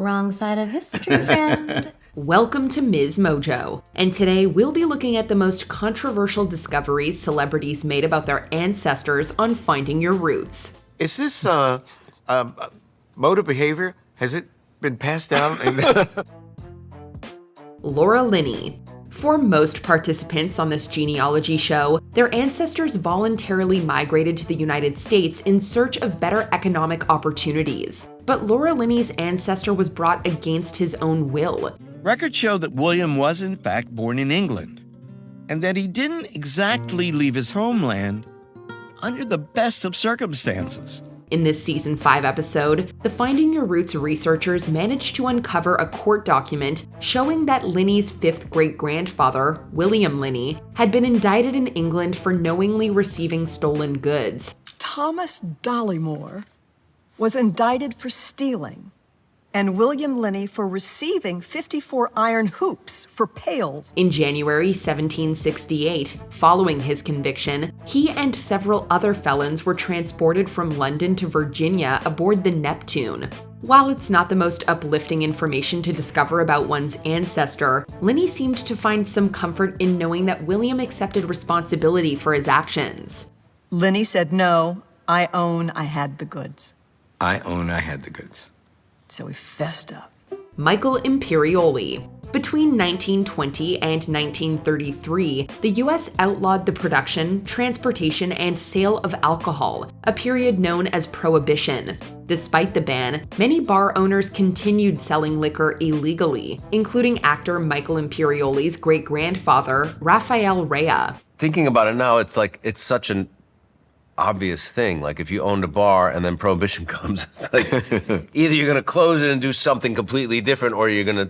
Wrong side of history, friend. Welcome to MsMojo, and today we'll be looking at the most controversial discoveries celebrities made about their ancestors on Finding Your Roots. Is this mode of behavior? Has it been passed down? Laura Linney. For most participants on this genealogy show, their ancestors voluntarily migrated to the United States in search of better economic opportunities. But Laura Linney's ancestor was brought against his own will. Records show that William was in fact born in England, and that he didn't exactly leave his homeland under the best of circumstances. In this Season 5 episode, the Finding Your Roots researchers managed to uncover a court document showing that Linney's fifth great-grandfather, William Linney, had been indicted in England for knowingly receiving stolen goods. Thomas Dollymore was indicted for stealing, and William Linney for receiving 54 iron hoops for pails. In January 1768, following his conviction, he and several other felons were transported from London to Virginia aboard the Neptune. While it's not the most uplifting information to discover about one's ancestor, Linney seemed to find some comfort in knowing that William accepted responsibility for his actions. Linney said, "No, I had the goods." I had the goods. So he fessed up. Michael Imperioli. Between 1920 and 1933, the US outlawed the production, transportation, and sale of alcohol, a period known as Prohibition. Despite the ban, many bar owners continued selling liquor illegally, including actor Michael Imperioli's great-grandfather, Rafael Rea. Thinking about it now, it's such an obvious thing. Like if you owned a bar and then Prohibition comes, it's like either you're gonna close it and do something completely different, or you're gonna,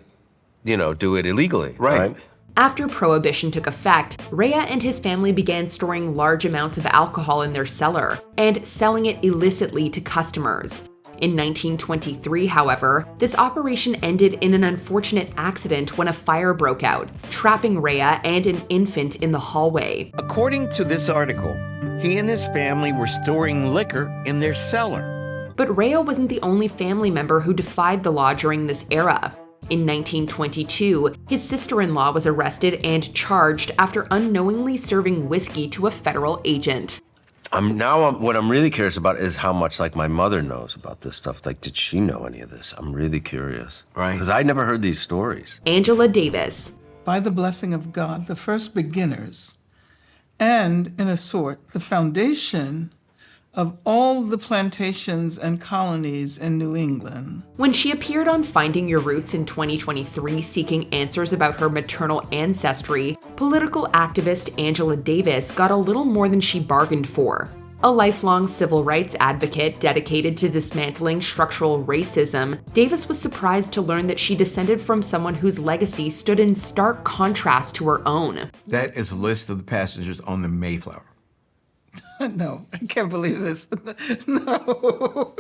do it illegally. Right. After Prohibition took effect, Rea and his family began storing large amounts of alcohol in their cellar and selling it illicitly to customers. In 1923, however, this operation ended in an unfortunate accident when a fire broke out, trapping Rea and an infant in the hallway. According to this article, he and his family were storing liquor in their cellar. But Rea wasn't the only family member who defied the law during this era. In 1922, his sister-in-law was arrested and charged after unknowingly serving whiskey to a federal agent. What I'm really curious about is how much my mother knows about this stuff. Did she know any of this? I'm really curious. Right. Because I never heard these stories. Angela Davis. By the blessing of God, the first beginners, and in a sort, the foundation of all the plantations and colonies in New England. When she appeared on Finding Your Roots in 2023 seeking answers about her maternal ancestry, political activist Angela Davis got a little more than she bargained for. A lifelong civil rights advocate dedicated to dismantling structural racism, Davis was surprised to learn that she descended from someone whose legacy stood in stark contrast to her own. That is a list of the passengers on the Mayflower. No, I can't believe this. No,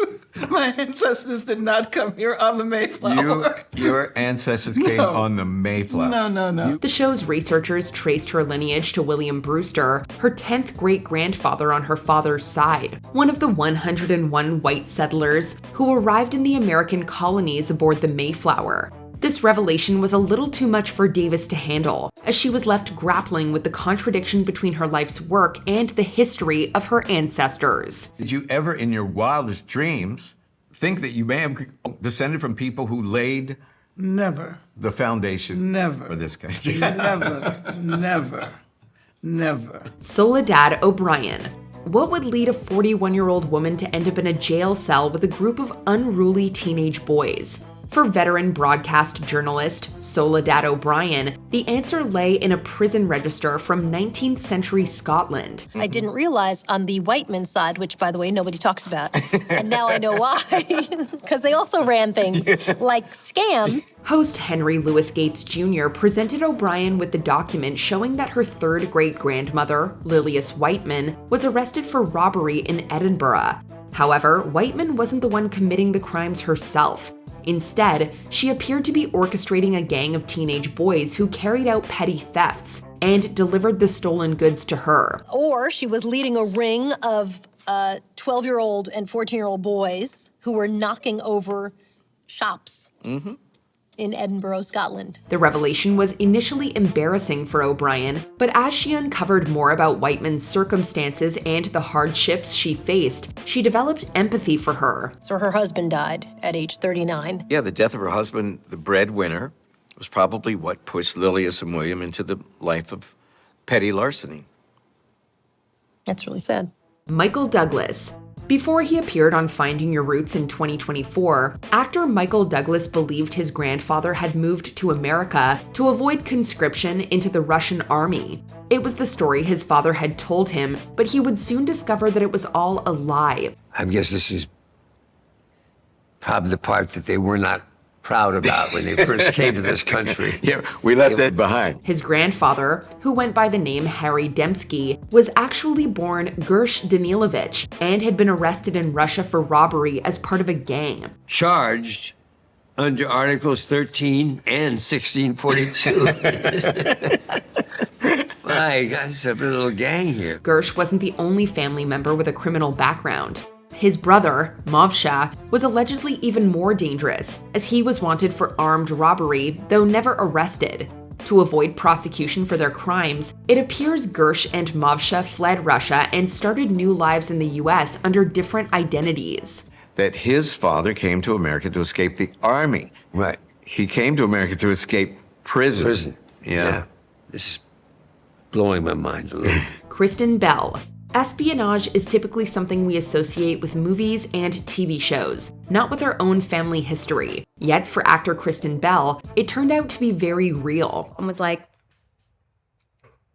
my ancestors did not come here on the Mayflower. Your ancestors came on the Mayflower. No. The show's researchers traced her lineage to William Brewster, her 10th great-grandfather on her father's side, one of the 101 white settlers who arrived in the American colonies aboard the Mayflower. This revelation was a little too much for Davis to handle, as she was left grappling with the contradiction between her life's work and the history of her ancestors. Did you ever, in your wildest dreams, think that you may have descended from people who laid Never. the foundation Never. for this country? Never. Soledad O'Brien. What would lead a 41-year-old woman to end up in a jail cell with a group of unruly teenage boys? For veteran broadcast journalist Soledad O'Brien, the answer lay in a prison register from 19th century Scotland. I didn't realize on the Whiteman side, which, by the way, nobody talks about, and now I know why, because they also ran things like scams. Host Henry Louis Gates Jr. presented O'Brien with the document showing that her third great-grandmother, Lilias Whiteman, was arrested for robbery in Edinburgh. However, Whiteman wasn't the one committing the crimes herself. Instead, she appeared to be orchestrating a gang of teenage boys who carried out petty thefts and delivered the stolen goods to her. Or she was leading a ring of 12-year-old and 14-year-old boys who were knocking over shops in Edinburgh, Scotland. The revelation was initially embarrassing for O'Brien, but as she uncovered more about Whiteman's circumstances and the hardships she faced, she developed empathy for her. So her husband died at age 39. Yeah, the death of her husband, the breadwinner, was probably what pushed Lilius and William into the life of petty larceny. That's really sad. Michael Douglas. Before he appeared on Finding Your Roots in 2024, actor Michael Douglas believed his grandfather had moved to America to avoid conscription into the Russian army. It was the story his father had told him, but he would soon discover that it was all a lie. I guess this is probably the part that they were not proud about when they first came to this country. Yeah, we left that behind. His grandfather, who went by the name Harry Dembski, was actually born Gersh Danilovich and had been arrested in Russia for robbery as part of a gang. Charged under Articles 13 and 1642. My God, it's a little gang here. Gersh wasn't the only family member with a criminal background. His brother, Movsha, was allegedly even more dangerous, as he was wanted for armed robbery, though never arrested. To avoid prosecution for their crimes, it appears Gersh and Movsha fled Russia and started new lives in the US under different identities. That his father came to America to escape the army. Right. He came to America to escape prison. Prison. Yeah. This is blowing my mind a little. Kristen Bell. Espionage is typically something we associate with movies and TV shows, not with our own family history. Yet for actor Kristen Bell, it turned out to be very real. And was like,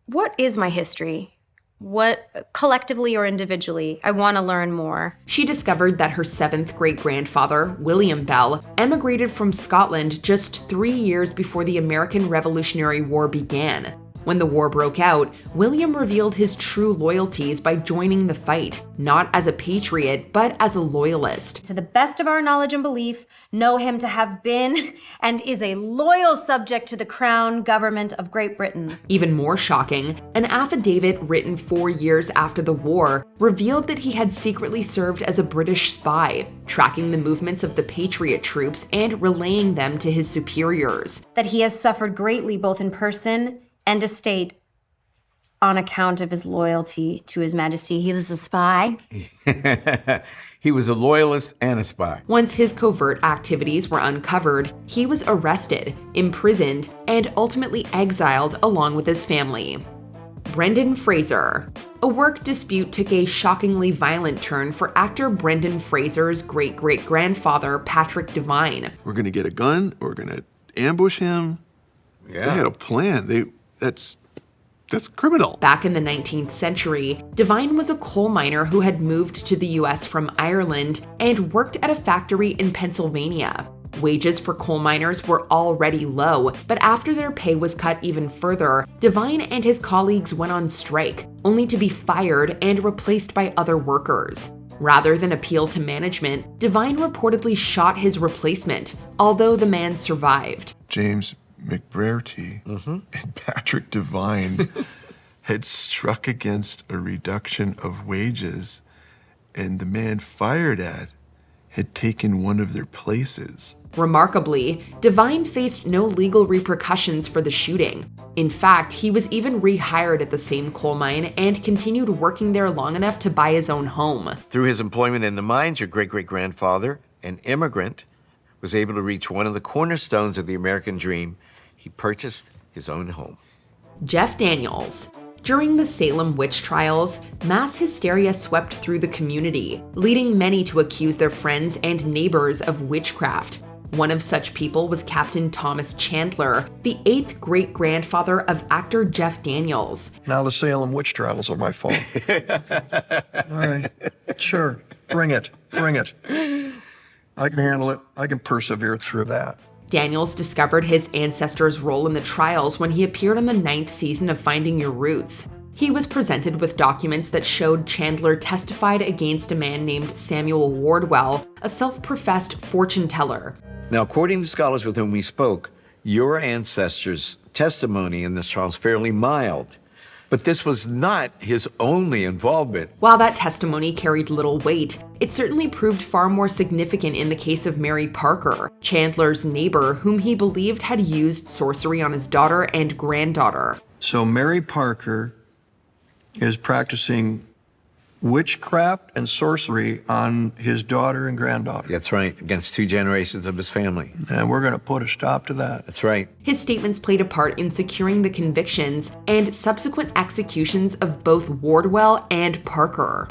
what is my history? What, collectively or individually? I want to learn more. She discovered that her 7th great-grandfather, William Bell, emigrated from Scotland just 3 years before the American Revolutionary War began. When the war broke out, William revealed his true loyalties by joining the fight, not as a patriot, but as a loyalist. To the best of our knowledge and belief, know him to have been and is a loyal subject to the Crown Government of Great Britain. Even more shocking, an affidavit written 4 years after the war revealed that he had secretly served as a British spy, tracking the movements of the Patriot troops and relaying them to his superiors. That he has suffered greatly both in person and estate on account of his loyalty to His Majesty. He was a spy. He was a loyalist and a spy. Once his covert activities were uncovered, he was arrested, imprisoned, and ultimately exiled along with his family. Brendan Fraser. A work dispute took a shockingly violent turn for actor Brendan Fraser's great-great-grandfather, Patrick Devine. We're going to get a gun, or we're going to ambush him. Yeah. They had a plan. That's criminal. Back in the 19th century, Devine was a coal miner who had moved to the US from Ireland and worked at a factory in Pennsylvania. Wages for coal miners were already low, but after their pay was cut even further, Devine and his colleagues went on strike, only to be fired and replaced by other workers. Rather than appeal to management, Devine reportedly shot his replacement, although the man survived. James McBraerty and Patrick Devine had struck against a reduction of wages, and the man fired at had taken one of their places. Remarkably, Devine faced no legal repercussions for the shooting. In fact, he was even rehired at the same coal mine and continued working there long enough to buy his own home. Through his employment in the mines, your great-great-grandfather, an immigrant, was able to reach one of the cornerstones of the American dream. He purchased his own home. Jeff Daniels. During the Salem witch trials, mass hysteria swept through the community, leading many to accuse their friends and neighbors of witchcraft. One of such people was Captain Thomas Chandler, the 8th great-grandfather of actor Jeff Daniels. Now the Salem witch trials are my fault. All right, sure, bring it. I can handle it. I can persevere through that. Daniels discovered his ancestor's role in the trials when he appeared on the 9th season of Finding Your Roots. He was presented with documents that showed Chandler testified against a man named Samuel Wardwell, a self-professed fortune teller. Now, according to scholars with whom we spoke, your ancestors' testimony in this trial is fairly mild. But this was not his only involvement. While that testimony carried little weight, it certainly proved far more significant in the case of Mary Parker, Chandler's neighbor, whom he believed had used sorcery on his daughter and granddaughter. So Mary Parker is practicing witchcraft and sorcery on his daughter and granddaughter. That's right, against 2 generations of his family. And we're going to put a stop to that. That's right. His statements played a part in securing the convictions and subsequent executions of both Wardwell and Parker.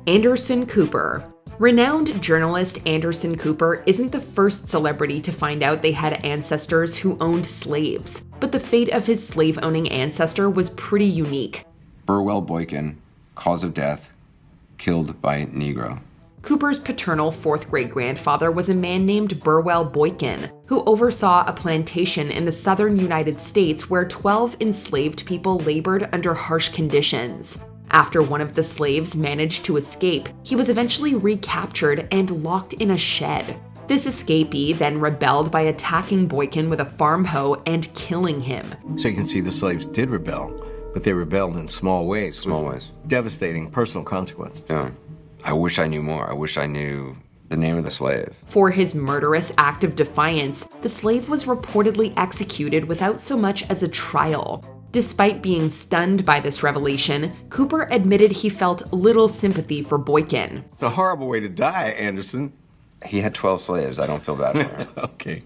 Anderson Cooper. Renowned journalist Anderson Cooper isn't the first celebrity to find out they had ancestors who owned slaves, but the fate of his slave-owning ancestor was pretty unique. Burwell Boykin, cause of death, killed by Negro. Cooper's paternal 4th great-grandfather was a man named Burwell Boykin, who oversaw a plantation in the southern United States where 12 enslaved people labored under harsh conditions. After one of the slaves managed to escape, he was eventually recaptured and locked in a shed. This escapee then rebelled by attacking Boykin with a farm hoe and killing him. So you can see the slaves did rebel, but they rebelled in small ways. Small ways. Devastating personal consequences. Yeah. I wish I knew more. I wish I knew the name of the slave. For his murderous act of defiance, the slave was reportedly executed without so much as a trial. Despite being stunned by this revelation, Cooper admitted he felt little sympathy for Boykin. It's a horrible way to die, Anderson. He had 12 slaves. I don't feel bad for him. Okay.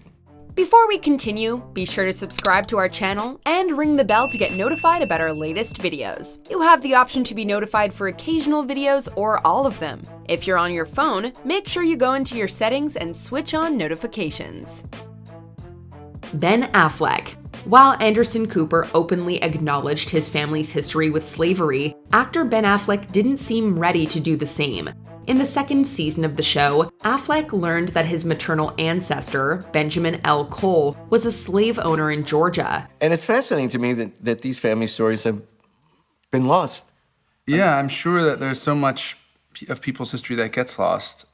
Before we continue, be sure to subscribe to our channel and ring the bell to get notified about our latest videos. You have the option to be notified for occasional videos or all of them. If you're on your phone, make sure you go into your settings and switch on notifications. Ben Affleck. While Anderson Cooper openly acknowledged his family's history with slavery, actor Ben Affleck didn't seem ready to do the same. In the 2nd season of the show, Affleck learned that his maternal ancestor, Benjamin L. Cole, was a slave owner in Georgia. And it's fascinating to me that these family stories have been lost. Yeah, I'm sure that there's so much of people's history that gets lost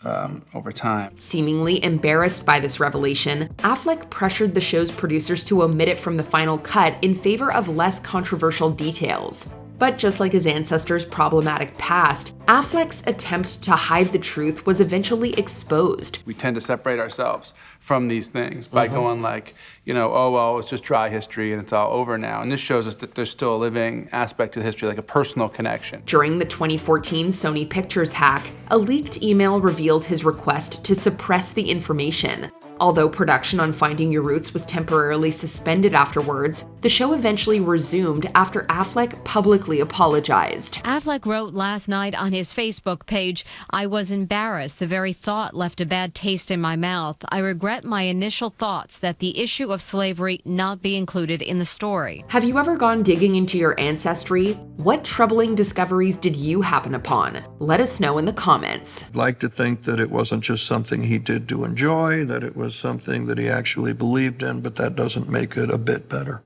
over time. Seemingly embarrassed by this revelation, Affleck pressured the show's producers to omit it from the final cut in favor of less controversial details. But just like his ancestors' problematic past, Affleck's attempt to hide the truth was eventually exposed. We tend to separate ourselves from these things by going like, oh, well, it's just dry history and it's all over now. And this shows us that there's still a living aspect to history, like a personal connection. During the 2014 Sony Pictures hack, a leaked email revealed his request to suppress the information. Although production on Finding Your Roots was temporarily suspended afterwards, the show eventually resumed after Affleck publicly apologized. Affleck wrote last night on his Facebook page, "I was embarrassed. The very thought left a bad taste in my mouth. I regret my initial thoughts that the issue of slavery not be included in the story." Have you ever gone digging into your ancestry? What troubling discoveries did you happen upon? Let us know in the comments. I'd like to think that it wasn't just something he did to enjoy, that it was something that he actually believed in, but that doesn't make it a bit better.